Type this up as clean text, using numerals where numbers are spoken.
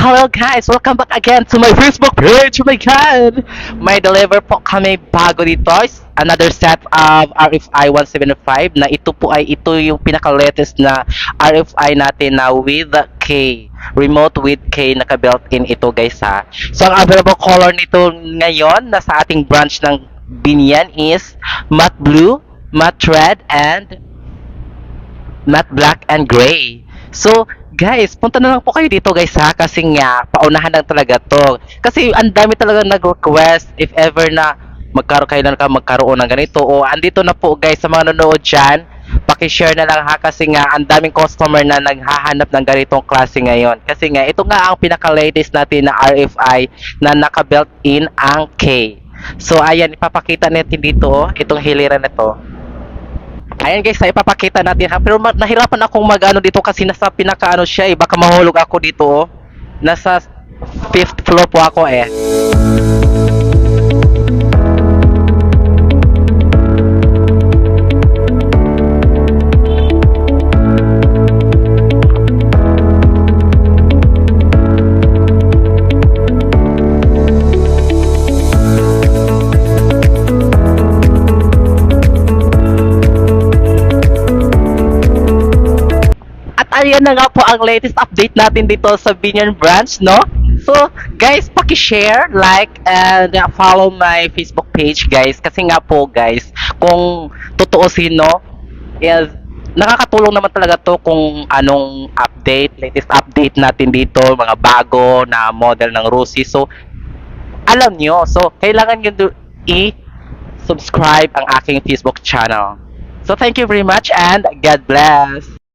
Hello guys! Welcome back again to my Facebook page! Oh my God! May deliver po kami bago dito. Another set of RFI 175 na ito yung pinaka-latest na RFI natin na with K. Remote with K naka-built-in ito guys ha. So ang available color nito ngayon na sa ating branch ng Binyan is matte blue, matte red, and matte black and gray. So, guys, punta na lang po kayo dito guys ha kasi nga paunahan lang talaga to. Kasi ang dami talaga nag-request if ever na kailan ka magkaroon ng ganito o andito na po guys sa mga nanonood dyan, paki-share na lang ha kasi nga ang daming customer na naghahanap ng ganitong klase ngayon. Kasi nga ito nga ang pinaka-latest natin na RFI na naka-built-in ang K. So ayan, ipapakita natin dito itong hiliran na to. Ayan guys, ipapakita natin ha. Pero nahirapan akong mag-ano dito kasi nasa pinaka-ano siya eh. Baka mahulog ako dito oh. Nasa 5th floor po ako eh. Ayan na nga po ang latest update natin dito sa Binyan branch, no? So, guys, paki-share, like, and follow my Facebook page, guys. Kasi nga po, guys, kung tutuusin, no, is nakakatulong naman talaga to kung anong update, latest update natin dito, mga bago na model ng Rusi. So, alam nyo, so, kailangan nyo i-subscribe ang aking Facebook channel. So, thank you very much and God bless!